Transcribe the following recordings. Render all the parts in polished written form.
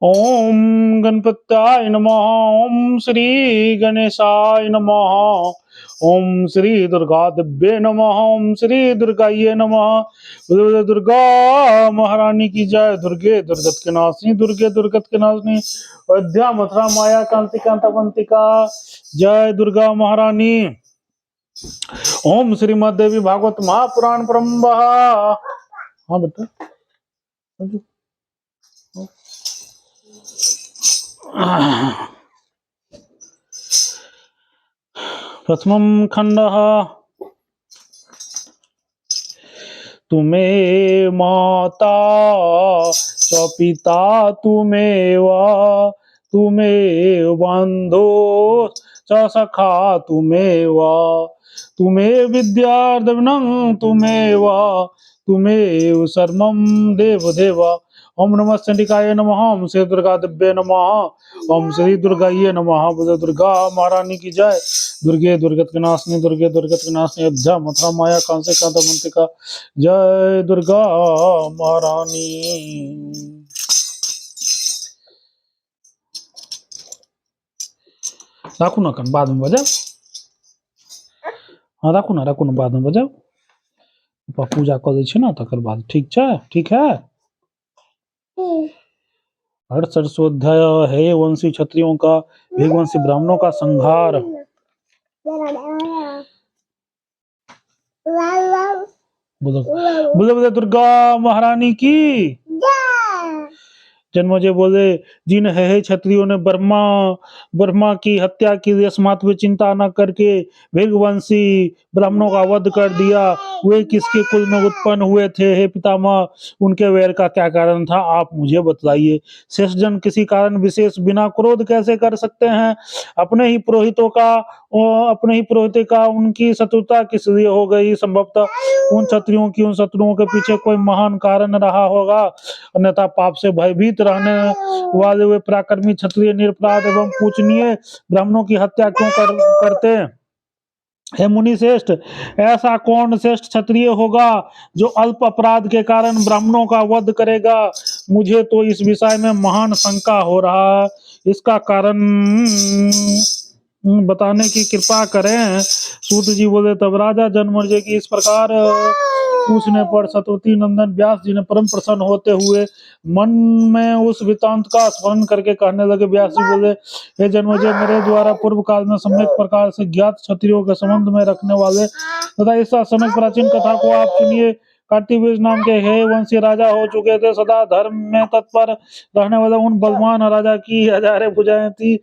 ओम गणपत्याय नमः। ओम श्री गणेशाय नमः। ओम श्री दुर्गा दिव्ये नमः। ओम श्री दुर्गाये नमः। बोलो दुर्गा महारानी की जय। दुर्गे दुर्गत के नाशनी, दुर्गे दुर्गत के नाशनी, अयोध्या मथुरा माया कांतिका तपंतिका। जय दुर्गा महारानी। ओम श्रीमद देवी भागवत महापुराण परम्बः। हाँ बेटा। प्रथमं खंडः। तुमे माता च पिता तुमेव, तुमेव बन्धो च सखा तुमेव, तुमेव विद्यार्थिनं तुमेव, तुमेव सर्वं देवदेव। ओम नमः चंडिकाय नमः। ओम श्री दुर्गा दिव्ये नमः। ओम श्री दुर्गाये नमः। बोलो दुर्गा महारानी की जय। दुर्गे दुर्गत के नाशनी, दुर्गे दुर्गत के नाशनी, अयोध्या मथुरा माया कांसे कांता। जय दुर्गा महारानी। राखू ना कन, बाद में बजाओ। हाँ राखू ना बाद में बजाओ। पूजा कर दै छी ना तकर बाद। ठीक छै? ठीक है। हर्षोध्याय है वंशी क्षत्रियों का, वेगवंशी ब्राह्मणों का संहार। बोलो बोलो बोलो दुर्गा महारानी की। जन्मोजय बोले, जिन है क्षत्रियों ने ब्रह्मा की हत्या की, अस्मात् वे चिंता न करके वेगवंशी ब्राह्मणों का वध कर दिया। वे किसके कुल में उत्पन्न हुए थे हे पितामह? उनके वैर का क्या कारण था, आप मुझे बतलाइए। शेष जन किसी कारण विशेष बिना क्रोध कैसे कर सकते हैं? अपने ही पुरोहित का उनकी शत्रुता किस लिए हो गई? संभवतः उन शत्रुओं के पीछे कोई महान कारण रहा होगा, अन्यथा पाप से भयभीत रहने वाले वे पराक्रमी क्षत्रिय निरपराध एवं पूजनीय ब्राह्मणों की हत्या क्यों करते? हे मुनि श्रेष्ठ, ऐसा कौन श्रेष्ठ क्षत्रिय होगा जो अल्प अपराध के कारण ब्राह्मणों का वध करेगा? मुझे तो इस विषय में महान शंका हो रहा है। इसका कारण बताने की कृपा करें। सूत जी बोले, तब राजा जन्मेजय की इस प्रकार पूछने पर सतवती नंदन व्यास जी ने परम प्रसन्न होते हुए मन में उस वृतांत का स्मरण करके कहने लगे। व्यास जी बोले, हे जन्मेजय, मेरे द्वारा पूर्व काल में सम्यक प्रकार से ज्ञात क्षत्रियों के संबंध में रखने वाले तथा इस समय प्राचीन कथा को आप सुनिए। कार्तिवीर्य नाम के हे वंशी राजा हो चुके थे। सदा धर्म में तत्पर रहने वाले उन बलवान राजा की हजारें भुजाएं थी।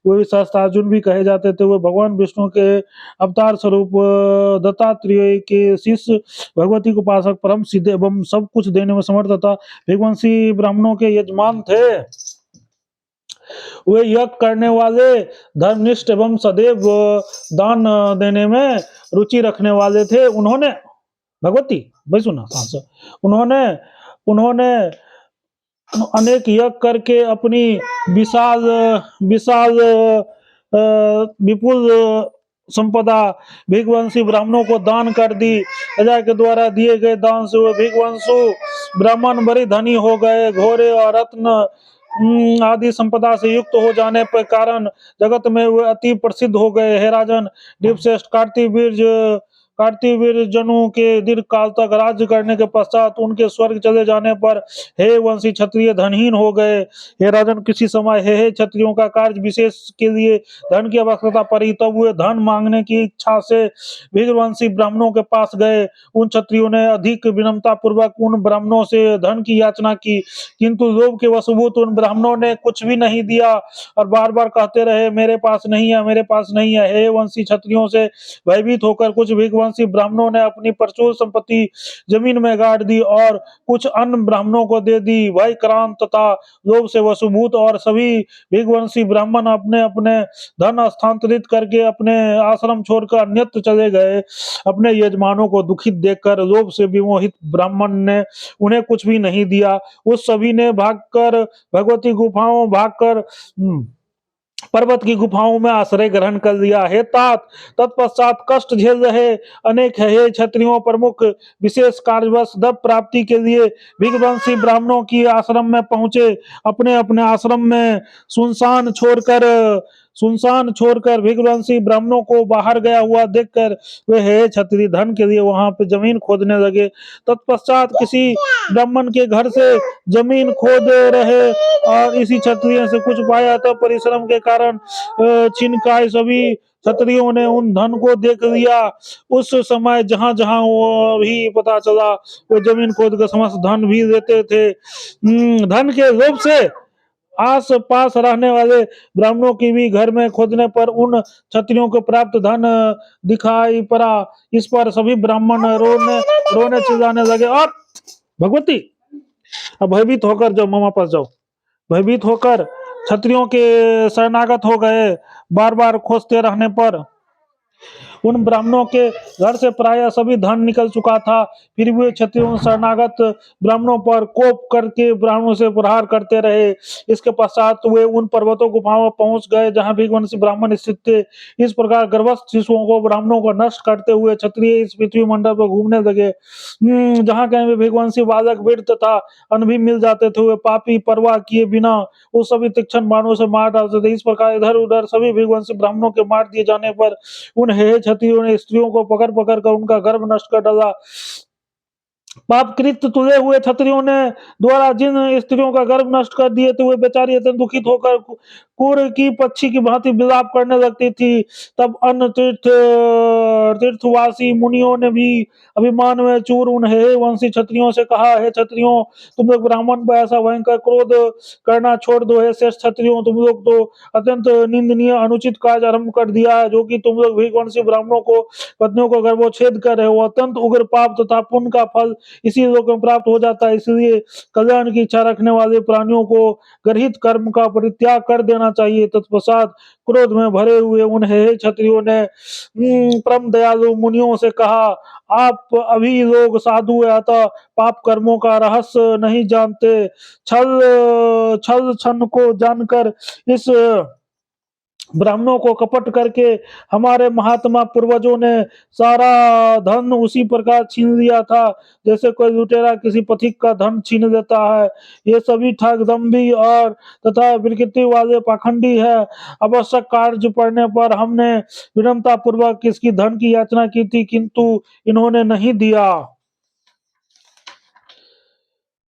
वे सहस्त्रार्जुन भी कहे जाते थे। वे भगवान विष्णु के अवतार स्वरूप दत्तात्रेय के शिष्य, भगवती को उपासक, परम सिद्ध एवं सब कुछ देने में समर्थ तथा वेगवंशी ब्राह्मणों के यजमान थे। वे यज्ञ करने वाले, धर्मनिष्ठ एवं सदैव दान देने में रुचि रखने वाले थे। उन्होंने भगवती भाई सुना उन्होंने उन्होंने अनेक यज्ञ करके अपनी विशाल विशाल विपुल संपदा भिगवंशी ब्राह्मणों को दान कर दी। राजा के द्वारा दिए गए दान से वे भिगवंशु ब्राह्मण बड़े धनी हो गए। घोड़े और रत्न आदि संपदा से युक्त हो जाने पर कारण जगत में वे अति प्रसिद्ध हो गए। हे राजन, दीपश्रेष्ठ कार्तिवीर्य जनों के दीर्घ काल तक राज्य करने के पश्चात उनके स्वर्ग चले जाने पर हे वंशी क्षत्रिय धनहीन हो गए। हे राजन, किसी समय हे क्षत्रियों का कार्य विशेष के लिए धन की आवश्यकता पड़ी, तब वे धन मांगने की इच्छा से भिगवंशी ब्राह्मणों के पास गए। उन क्षत्रियों ने अधिक विनम्रता पूर्वक उन ब्राह्मणों से धन की याचना की, किंतु लोभ के वशभूत उन ब्राह्मणों ने कुछ भी नहीं दिया और बार बार कहते रहे, मेरे पास नहीं है, मेरे पास नहीं है। हे वंशी क्षत्रियों से भयभीत होकर कुछ भिगवंशी ब्राह्मणों ने अपनी प्रचुर संपत्ति जमीन में गाड़ दी और कुछ अन्य ब्राह्मणों को दे दी। भय, क्रांत तथा लोभ से वशभूत और सभी भिगवंशी ब्राह्मण अपने अपने धन हस्तांतरित करके अपने आश्रम छोड़कर अन्यत्र चले गए। अपने यजमानों को दुखित देखकर लोभ से विमोहित ब्राह्मण ने उन्हें कुछ भी नहीं दिया। उस सभी ने भागकर भगवती गुफाओं भागकर पर्वत की गुफाओं में आश्रय ग्रहण कर लिया है। तात तत्पश्चात कष्ट झेल रहे अनेक हे क्षत्रियों प्रमुख विशेष कार्यवश दब प्राप्ति के लिए भृगुवंशी ब्राह्मणों की आश्रम में पहुंचे। अपने अपने आश्रम में सुनसान छोड़कर भृगुवंशी ब्राह्मणों को बाहर गया हुआ देखकर वे हे क्षत्रिय धन के लिए वहां पे जमीन खोदने लगे। तत्पश्चात किसी ब्राह्मण के घर से जमीन खोद रहे और इसी क्षत्रिय से कुछ पाया, तब परिश्रम के कारण छिनकाए सभी क्षत्रियों ने उन धन को देख लिया। उस समय जहां जहां वो भी पता चला वो जमीन खोद कर समस्त धन भी देते थे। धन के लोभ से आस पास रहने वाले ब्राह्मणों की भी घर में खोदने पर उन क्षत्रियों को प्राप्त धन दिखाई पड़ा। इस पर सभी ब्राह्मण रोने चिल्लाने लगे और भगवती अब भयभीत होकर जाओ, मामा पास जाओ। भयभीत होकर क्षत्रियों के शरणागत हो गए। बार बार खोजते रहने पर उन ब्राह्मणों के घर से प्राय सभी धन निकल चुका था। फिर भी क्षत्रियों शरणागत ब्राह्मणों पर कोप करके ब्राह्मणों से प्रहार करते रहे। इसके पश्चात वे उन पर्वतों गुफाओं में पहुंच गए जहां भृगुवंशी ब्राह्मण स्थित थे। इस प्रकार गर्भस्थ शिशुओं को ब्राह्मणों को नष्ट करते हुए क्षत्रिय इस पृथ्वी मंडल पर घूमने लगे। जहां कहीं भी भृगुवंशी बालक वीर तथा अन्न भी मिल जाते थे, वे पापी परवाह किए बिना उस सभी तीक्ष्ण बाणों से मार डालते थे। इस प्रकार इधर उधर सभी भृगुवंशी ब्राह्मणों के मार दिए जाने पर उन हे क्षत्रियों ने स्त्रियों को पकड़ पकड़ कर उनका गर्भ नष्ट कर डाला। पाप कृत्य तुले हुए क्षत्रियों ने द्वारा जिन स्त्रियों का गर्भ नष्ट कर दिए थे, वे बेचारी अत्यंत दुखित होकर कुर की पक्षी की भांति विलाप करने लगती थी। तब अन्य तीर्थवासी मुनियों ने भी अभिमान में चूर उन हे वंशी क्षत्रियों से कहा, हे क्षत्रियों, तुम लोग ब्राह्मण पर ऐसा भयंकर क्रोध करना छोड़ दो। हे श्रेष्ठ क्षत्रियों, तुम लोग तो अत्यंत निंदनीय अनुचित कार्य आरंभ कर दिया है, जो कि तुम लोग भृगुवंशी ब्राह्मणों को पत्नियों को गर्भोच्छेद कर रहे हो। अत्यंत उग्र पाप तथा पुण्य का फल इसी लोक में प्राप्त हो जाता है। इसलिए कल्याण की इच्छा रखने वाले प्राणियों को गर्हित कर्म का परित्याग कर देना चाहिए। तत्पश्चात क्रोध में भरे हुए उन हे क्षत्रियों ने परम दयालु मुनियों से कहा, आप अभी लोग साधु है, अतः पाप कर्मों का रहस्य नहीं जानते। छल छल छन को जानकर इस ब्राह्मणों को कपट करके हमारे महात्मा पूर्वजों ने सारा धन उसी प्रकार छीन लिया था जैसे कोई लुटेरा किसी पथिक का धन छीन लेता है। ये सभी ठग दम्भी और तथा विकृति वाले पाखंडी है। आवश्यक कार्य पड़ने पर हमने विनम्रता पूर्वक इसकी धन की याचना की थी, किंतु इन्होंने नहीं दिया।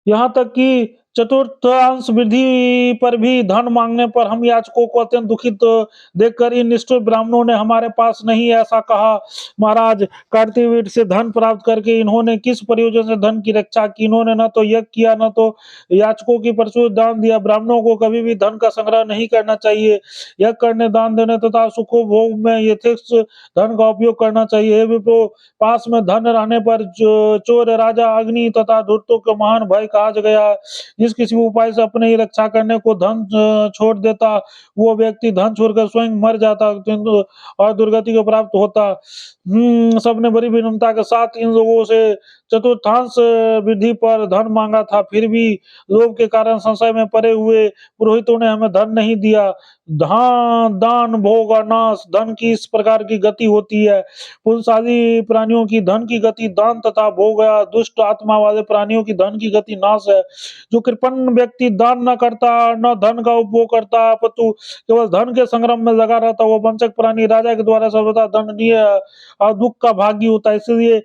यहाँ तक कि चतुर्थांश वृद्धि पर भी धन मांगने पर हम याचकों को अत्यंत दुखित देखकर इन निष्ठुर ब्राह्मणों ने हमारे पास नहीं ऐसा कहा। महाराज, कार्तिवीर से धन प्राप्त करके इन्होंने किस प्रयोजन से धन की रक्षा की? इन्होंने न तो यज्ञ किया, न तो याचकों की प्रचुर दान दिया। ब्राह्मणों को कभी भी धन का संग्रह नहीं करना चाहिए। यज्ञ करने, दान देने तथा सुखोभोग में यथेष्ट धन का उपयोग करना चाहिए। हे विप्रो, पास में धन रहने पर चोर, राजा, अग्नि तथा धूर्तों का महान भय कहा गया है। जिस किसी भी उपाय से अपने ही रक्षा करने को धन छोड़ देता, वो व्यक्ति धन छोड़कर स्वयं मर जाता और दुर्गति को प्राप्त होता। सबने बड़ी विनम्रता के साथ इन लोगों से चतुर्थांश वृद्धि पर धन मांगा था, फिर भी लोभ के कारण संशय में पड़े हुए पुरोहितों ने हमें धन नहीं दिया। दान भोग और नाश, धन की इस प्रकार की गति होती है। पुरुषाली प्राणियों की धन की गति दान तथा भोग है। दुष्ट आत्मा वाले प्राणियों की धन की गति नाश है। जो कृपण व्यक्ति दान न करता, न धन का उपभोग करता, अपितु केवल धन के संग्राम में लगा रहता, वो वंचक प्राणी राजा के द्वारा सर्वदा दंडनीय और दुख का भागी होता है। इसलिए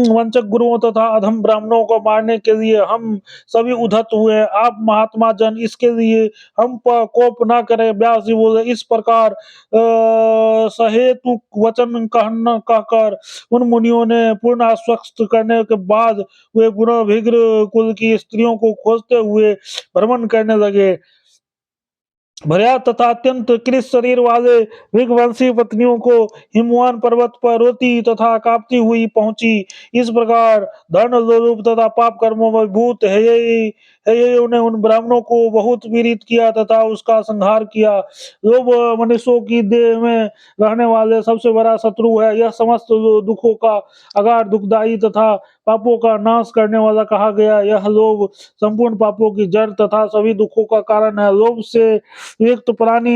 वंचक गुरुओं तथा अधम ब्राह्मणों को मारने के लिए हम सभी उद्धत हुए। आप महात्मा जन इसके लिए हम पर कोप ना करें। व्यास जी बोले, इस प्रकार सहेतु वचन कहकर उन मुनियों ने पूर्ण आश्वस्त करने के बाद वे पुनः भीग्र कुल की स्त्रियों को खोजते हुए भ्रमण करने लगे। भया तथा अत्यंत कृष शरीर वाले भृगवंशी पत्नियों को हिमवान पर्वत पर रोती तथा कांपती हुई पहुंची। इस प्रकार धन लोलुप तथा पाप कर्मों में भूत है हे ने उन ब्राह्मणों को बहुत पीड़ित किया तथा उसका संहार किया। लोभ मनुष्यों की देह में रहने वाले सबसे बड़ा शत्रु है। यह समस्त दुखों का अगाध दुखदाई तथा पापों का नाश करने वाला कहा गया। यह लोभ संपूर्ण पापों की जड़ तथा सभी दुखों का कारण है। लोभ से युक्त प्राणी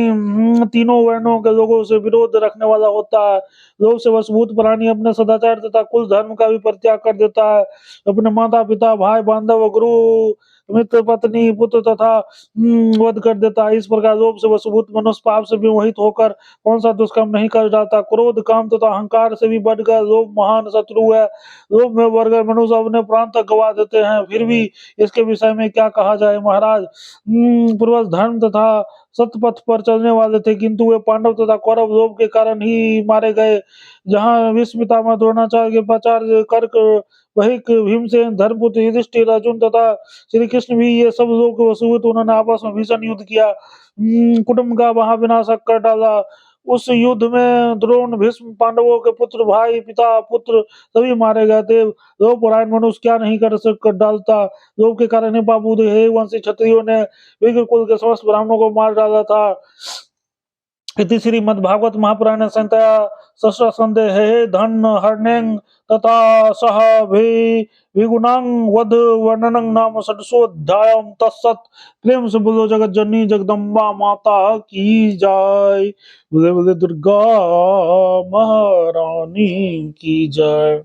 तीनों वर्णों के लोगों से विरोध रखने वाला होता है। लोभ से वशभूत प्राणी अपने सदाचार तथा कुल धर्म का भी परित्याग कर देता है। अपने माता पिता भाई बांधव गुरु मित्र पत्नी पुत्र तथा वध कर देता है। इस प्रकार लोभ से वशभूत मनुष्य पाप से विमोहित होकर कौन सा दुष्कर्म नहीं कर जाता। क्रोध काम तथा अहंकार से भी बढ़कर लोभ महान शत्रु है। लोभ में बढ़कर मनुष्य अपने प्राण तक गवा देते हैं। फिर भी इसके विषय में क्या कहा जाए महाराज। पूर्वज धर्म तथा सतपथ पर चलने वाले थे, किंतु वे पांडव तथा कौरव लोभ के कारण ही मारे गए। जहाँ विश्व पितामह द्रोणाचार्य के प्राचार्य कर्क वहिक भीमसेन धर्मपुत्र युधिष्ठिर अर्जुन तथा श्री कृष्ण भी ये सब लोग वसूबत उन्होंने आपस में भीषण युद्ध किया। कुटुंब का महाविनाशक कर डाला। उस युद्ध में द्रोण भीष्म पांडवों के पुत्र भाई पिता पुत्र सभी मारे गए थे। लोभ परायण मनुष्य क्या नहीं कर डालता। लोभ के कारण ही बाबूद हे वंशी क्षत्रियों ने विग्र कुल के समस्त ब्राह्मणों को मार डाला था। इति श्रीमद्भागवत महापुराण संहिता षष्ठ संदेह धन हरणें तथा सह विगुणां वध वर्णनं नाम षडशोऽध्यायः तत्सत्। प्रेम से बोलो जगत जननी जगदम्बा माता की जय। बोले बोले दुर्गा महारानी की जय।